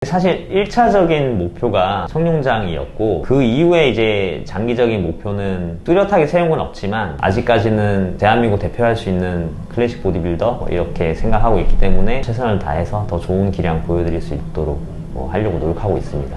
사실 1차적인 목표가 청룡장이었고, 그 이후에 이제 장기적인 목표는 뚜렷하게 세운 건 없지만 아직까지는 대한민국 대표할 수 있는 클래식 보디빌더 이렇게 생각하고 있기 때문에 최선을 다해서 더 좋은 기량 보여드릴 수 있도록 하려고 노력하고 있습니다.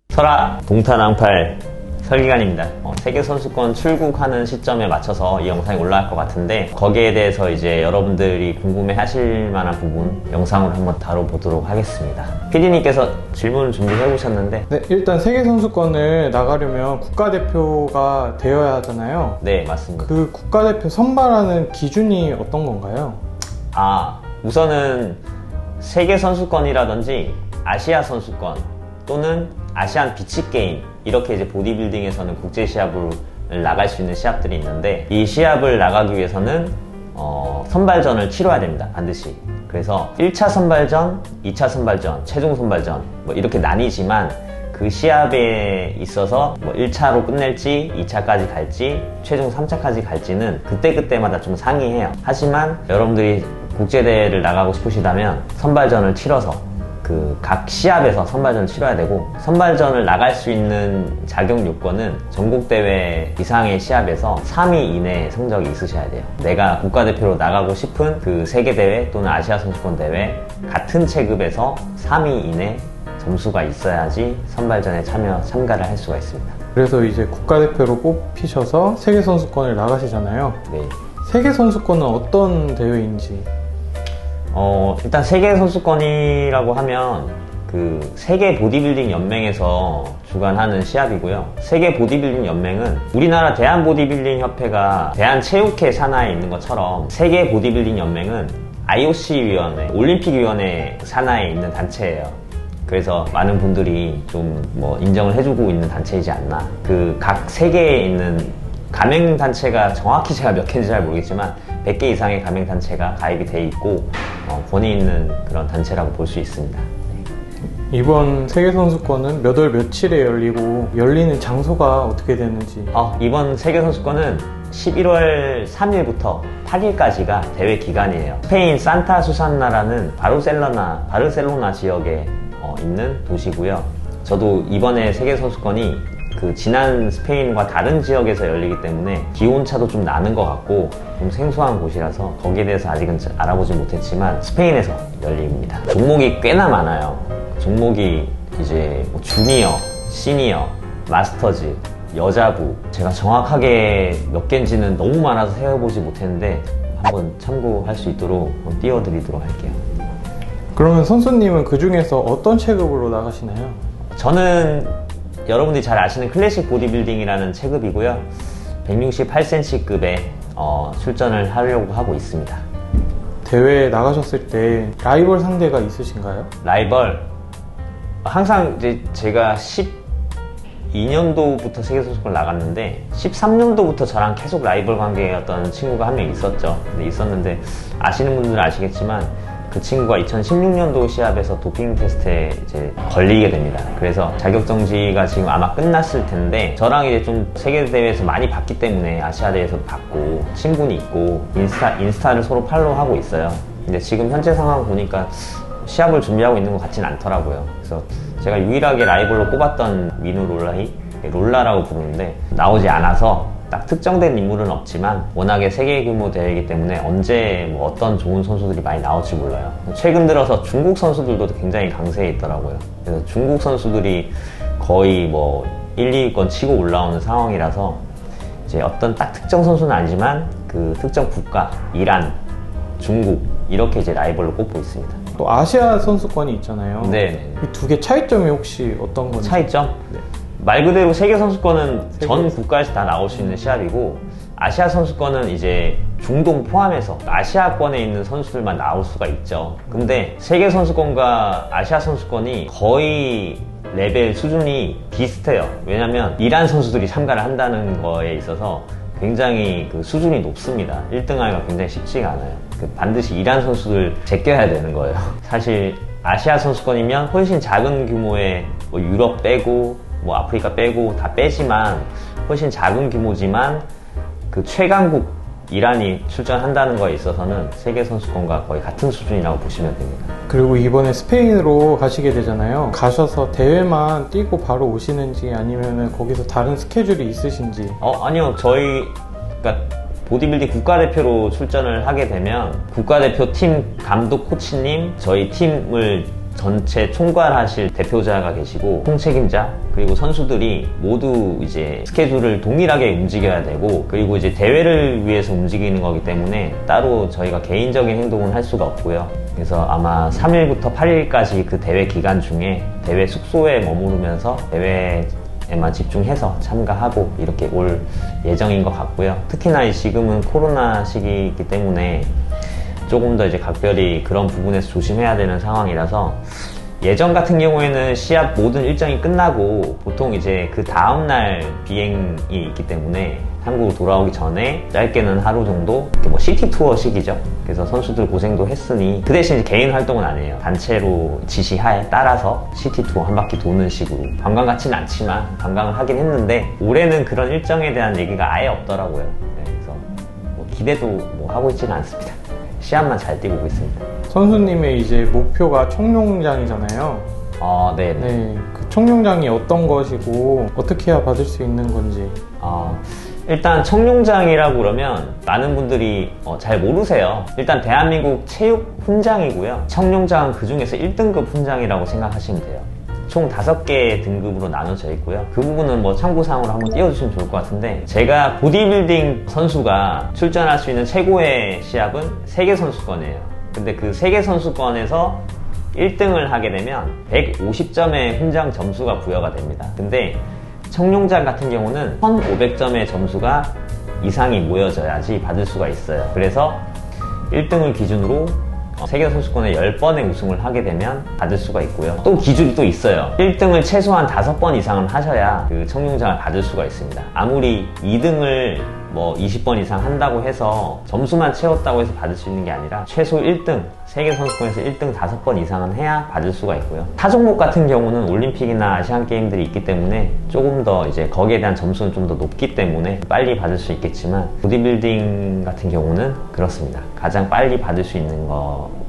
설아 동탄왕팔 설기관입니다. 세계선수권 출국하는 시점에 맞춰서 이 영상이 올라갈 것 같은데, 거기에 대해서 이제 여러분들이 궁금해 하실 만한 부분 영상으로 한번 다뤄보도록 하겠습니다. PD님께서 질문을 준비해 보셨는데, 네, 일단 세계선수권을 나가려면 국가대표가 되어야 하잖아요. 네, 맞습니다. 그 국가대표 선발하는 기준이 어떤 건가요? 우선은 세계선수권이라든지 아시아선수권 또는 아시안 비치게임, 이렇게 이제 보디빌딩에서는 국제 시합을 나갈 수 있는 시합들이 있는데, 이 시합을 나가기 위해서는 선발전을 치러야 됩니다, 반드시. 그래서 1차 선발전, 2차 선발전, 최종 선발전 이렇게 나뉘지만, 그 시합에 있어서 1차로 끝낼지 2차까지 갈지 최종 3차까지 갈지는 그때그때마다 좀 상이해요. 하지만 여러분들이 국제대회를 나가고 싶으시다면 선발전을 치러서 각 시합에서 선발전을 치러야 되고, 선발전을 나갈 수 있는 자격 요건은 전국대회 이상의 시합에서 3위 이내의 성적이 있으셔야 돼요. 내가 국가대표로 나가고 싶은 그 세계대회 또는 아시아선수권대회 같은 체급에서 3위 이내 점수가 있어야지 선발전에 참가를 할 수가 있습니다. 그래서 이제 국가대표로 뽑히셔서 세계선수권을 나가시잖아요. 네. 세계선수권은 어떤 대회인지? 일단 세계선수권이라고 하면 그 세계 보디빌딩 연맹에서 주관하는 시합이고요. 세계 보디빌딩 연맹은 우리나라 대한 보디빌딩 협회가 대한체육회 산하에 있는 것처럼, 세계 보디빌딩 연맹은 IOC 위원회, 올림픽 위원회 산하에 있는 단체예요. 그래서 많은 분들이 좀 인정을 해주고 있는 단체이지 않나. 그 각 세계에 있는 가맹단체가 정확히 제가 몇 개인지 잘 모르겠지만 100개 이상의 가맹단체가 가입이 돼 있고 권위 있는 그런 단체라고 볼 수 있습니다. 네. 이번 세계선수권은 몇 월 며칠에 열리고 열리는 장소가 어떻게 되는지? 이번 세계선수권은 11월 3일부터 8일까지가 대회 기간이에요. 스페인 산타 수산나라는 바르셀로나 지역에 있는 도시고요. 저도 이번에 세계선수권이 지난 스페인과 다른 지역에서 열리기 때문에 기온차도 좀 나는 것 같고 좀 생소한 곳이라서 거기에 대해서 아직은 알아보지 못했지만 스페인에서 열립니다. 종목이 꽤나 많아요. 종목이 이제 주니어, 시니어, 마스터즈, 여자부, 제가 정확하게 몇 개인지는 너무 많아서 세어보지 못했는데 한번 참고할 수 있도록 띄워드리도록 할게요. 그러면 선수님은 그 중에서 어떤 체급으로 나가시나요? 저는 여러분들이 잘 아시는 클래식 보디빌딩이라는 체급이고요. 168cm급에 출전을 하려고 하고 있습니다. 대회에 나가셨을 때 라이벌 상대가 있으신가요? 라이벌? 항상 이제 제가 12년도부터 세계선수권 나갔는데 13년도부터 저랑 계속 라이벌 관계였던 친구가 한 명 있었죠. 근데 있었는데 아시는 분들은 아시겠지만 그 친구가 2016년도 시합에서 도핑 테스트에 이제 걸리게 됩니다. 그래서 자격정지가 지금 아마 끝났을 텐데, 저랑 이제 좀 세계대회에서 많이 봤기 때문에 아시아대회에서도 봤고 친분이 있고 인스타를 서로 팔로우하고 있어요. 근데 지금 현재 상황 보니까 시합을 준비하고 있는 것 같진 않더라고요. 그래서 제가 유일하게 라이벌로 꼽았던 위누 롤라라고 부르는데 나오지 않아서 딱 특정된 인물은 없지만 워낙에 세계 규모 대회이기 때문에 언제 어떤 좋은 선수들이 많이 나올지 몰라요. 최근 들어서 중국 선수들도 굉장히 강세에 있더라고요. 그래서 중국 선수들이 거의 1, 2위권 치고 올라오는 상황이라서 이제 어떤 딱 특정 선수는 아니지만 그 특정 국가, 이란, 중국 이렇게 이제 라이벌로 꼽고 있습니다. 또 아시아 선수권이 있잖아요. 네. 이 두 개 차이점이 혹시 어떤 건지? 차이점? 네. 말 그대로 세계선수권은 전 국가에서 다 나올 수 있는 시합이고, 아시아 선수권은 이제 중동 포함해서 아시아권에 있는 선수들만 나올 수가 있죠. 근데 세계선수권과 아시아 선수권이 거의 레벨 수준이 비슷해요. 왜냐면 이란 선수들이 참가를 한다는 거에 있어서 굉장히 그 수준이 높습니다. 1등 하기가 굉장히 쉽지가 않아요. 반드시 이란 선수들 제껴야 되는 거예요. 사실 아시아 선수권이면 훨씬 작은 규모의 유럽 빼고 아프리카 빼고 다 빼지만 훨씬 작은 규모지만 그 최강국 이란이 출전한다는 거에 있어서는 세계 선수권과 거의 같은 수준이라고 보시면 됩니다. 그리고 이번에 스페인으로 가시게 되잖아요. 가셔서 대회만 뛰고 바로 오시는지 아니면 거기서 다른 스케줄이 있으신지. 아니요. 그러니까 보디빌딩 국가대표로 출전을 하게 되면 국가대표 팀 감독 코치님, 저희 팀을 전체 총괄하실 대표자가 계시고 총책임자, 그리고 선수들이 모두 이제 스케줄을 동일하게 움직여야 되고, 그리고 이제 대회를 위해서 움직이는 거기 때문에 따로 저희가 개인적인 행동은 할 수가 없고요. 그래서 아마 3일부터 8일까지 그 대회 기간 중에 대회 숙소에 머무르면서 대회에만 집중해서 참가하고 이렇게 올 예정인 것 같고요. 특히나 지금은 코로나 시기이기 때문에 조금 더 이제 각별히 그런 부분에서 조심해야 되는 상황이라서, 예전 같은 경우에는 시합 모든 일정이 끝나고 보통 이제 그 다음날 비행이 있기 때문에 한국으로 돌아오기 전에 짧게는 하루 정도 뭐 시티 투어식이죠. 그래서 선수들 고생도 했으니 그 대신 개인 활동은 안 해요. 단체로 지시하에 따라서 시티 투어 한 바퀴 도는 식으로. 관광 같지는 않지만 관광을 하긴 했는데 올해는 그런 일정에 대한 얘기가 아예 없더라고요. 네, 그래서 뭐 기대도 뭐 하고 있지는 않습니다. 시합만 잘 뛰고 있습니다. 선수님의 이제 목표가 청룡장이잖아요. 네. 네, 그 청룡장이 어떤 것이고 어떻게 해야 받을 수 있는 건지. 일단 청룡장이라고 그러면 많은 분들이 잘 모르세요. 일단 대한민국 체육 훈장이고요. 청룡장은 그 중에서 1등급 훈장이라고 생각하시면 돼요. 총 5개의 등급으로 나눠져 있고요. 그 부분은 뭐 참고사항으로 한번 띄워주시면 좋을 것 같은데, 제가 보디빌딩 선수가 출전할 수 있는 최고의 시합은 세계선수권이에요. 근데 그 세계선수권에서 1등을 하게 되면 150점의 훈장 점수가 부여가 됩니다. 근데 청룡장 같은 경우는 1500점의 점수가 이상이 모여져야지 받을 수가 있어요. 그래서 1등을 기준으로 세계선수권에 10번의 우승을 하게 되면 받을 수가 있고요. 또 기준이 또 있어요. 1등을 최소한 5번 이상은 하셔야 그 청룡장을 받을 수가 있습니다. 아무리 2등을 뭐 20번 이상 한다고 해서 점수만 채웠다고 해서 받을 수 있는 게 아니라 최소 1등, 세계선수권에서 1등 5번 이상은 해야 받을 수가 있고요. 타 종목 같은 경우는 올림픽이나 아시안게임들이 있기 때문에 조금 더 이제 거기에 대한 점수는 좀 더 높기 때문에 빨리 받을 수 있겠지만, 보디빌딩 같은 경우는 그렇습니다. 가장 빨리 받을 수 있는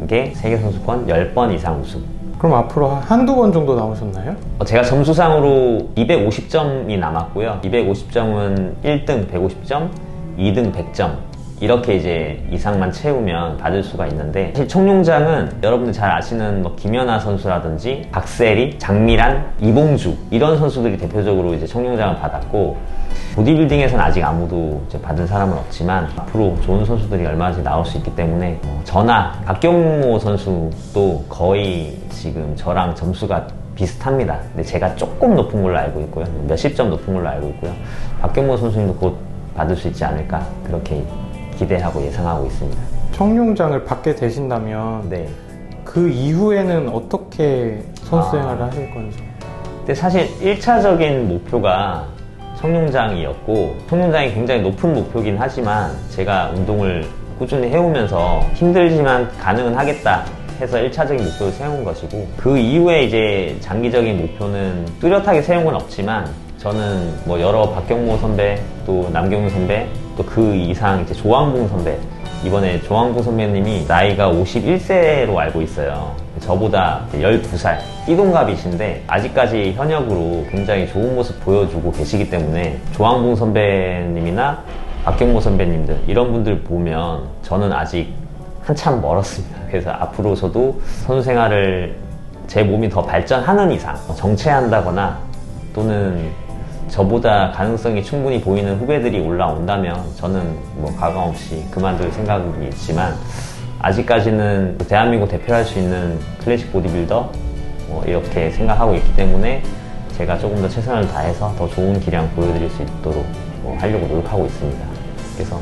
게 세계선수권 10번 이상 우승. 그럼 앞으로 한두 번 정도 남으셨나요? 제가 점수상으로 250점이 남았고요. 250점은 1등 150점, 2등 100점. 이렇게 이제 이상만 채우면 받을 수가 있는데, 사실 청룡장은 여러분들 잘 아시는 뭐 김연아 선수라든지 박세리, 장미란, 이봉주 이런 선수들이 대표적으로 이제 청룡장을 받았고, 보디빌딩에서는 아직 아무도 이제 받은 사람은 없지만 앞으로 좋은 선수들이 얼마든지 나올 수 있기 때문에, 저나 박경모 선수도 거의 지금 저랑 점수가 비슷합니다. 근데 제가 조금 높은 걸로 알고 있고요. 몇십 점 높은 걸로 알고 있고요. 박경모 선수님도 곧 받을 수 있지 않을까, 그렇게 기대하고 예상하고 있습니다. 청룡장을 받게 되신다면 네. 그 이후에는 어떻게 선수 생활을 하실 건지. 근데 사실 1차적인 목표가 청룡장이었고, 청룡장이 굉장히 높은 목표긴 하지만 제가 운동을 꾸준히 해오면서 힘들지만 가능은 하겠다 해서 1차적인 목표를 세운 것이고, 그 이후에 이제 장기적인 목표는 뚜렷하게 세운 건 없지만, 저는 뭐 여러 박경모 선배, 또 남경윤 선배, 또 그 이상 이제 조항봉 선배, 이번에 조항봉 선배님이 나이가 51세로 알고 있어요. 저보다 12살 띠동갑이신데 아직까지 현역으로 굉장히 좋은 모습 보여주고 계시기 때문에, 조항봉 선배님이나 박경모 선배님들 이런 분들 보면 저는 아직 한참 멀었습니다. 그래서 앞으로 저도 선수 생활을 제 몸이 더 발전하는 이상, 정체한다거나 또는 저보다 가능성이 충분히 보이는 후배들이 올라온다면 저는 뭐 가감 없이 그만둘 생각이 있지만, 아직까지는 대한민국 대표할 수 있는 클래식 보디빌더 이렇게 생각하고 있기 때문에 제가 조금 더 최선을 다해서 더 좋은 기량 보여드릴 수 있도록 하려고 노력하고 있습니다. 그래서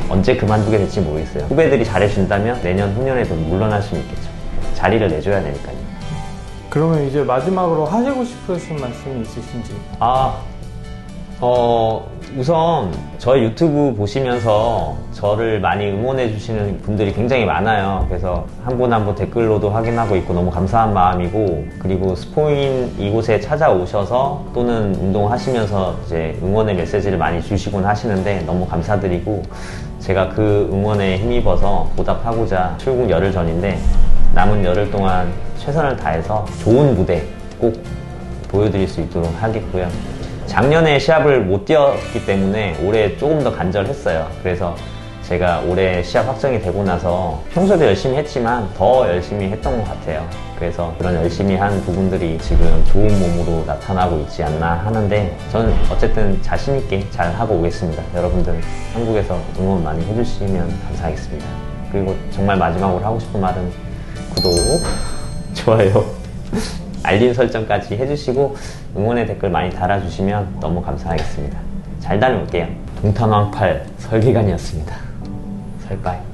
언제 그만두게 될지 모르겠어요. 후배들이 잘해준다면 내년, 후년에도 물러날 수는 있겠죠. 자리를 내줘야 되니까요. 그러면 이제 마지막으로 하시고 싶으신 말씀이 있으신지? 우선 저희 유튜브 보시면서 저를 많이 응원해 주시는 분들이 굉장히 많아요. 그래서 한 분 한 분 댓글로도 확인하고 있고 너무 감사한 마음이고, 그리고 스포인 이곳에 찾아오셔서 또는 운동하시면서 이제 응원의 메시지를 많이 주시곤 하시는데 너무 감사드리고, 제가 그 응원에 힘입어서 보답하고자 출국 열흘 전인데 남은 열흘 동안 최선을 다해서 좋은 무대 꼭 보여드릴 수 있도록 하겠고요. 작년에 시합을 못 뛰었기 때문에 올해 조금 더 간절했어요. 그래서 제가 올해 시합 확정이 되고 나서 평소에도 열심히 했지만 더 열심히 했던 것 같아요. 그래서 그런 열심히 한 부분들이 지금 좋은 몸으로 나타나고 있지 않나 하는데, 저는 어쨌든 자신 있게 잘 하고 오겠습니다. 여러분들 한국에서 응원 많이 해주시면 감사하겠습니다. 그리고 정말 마지막으로 하고 싶은 말은 구독, 좋아요, 알림 설정까지 해주시고 응원의 댓글 많이 달아주시면 너무 감사하겠습니다. 잘 다녀올게요. 동탄왕팔 설기관이었습니다. 설바이.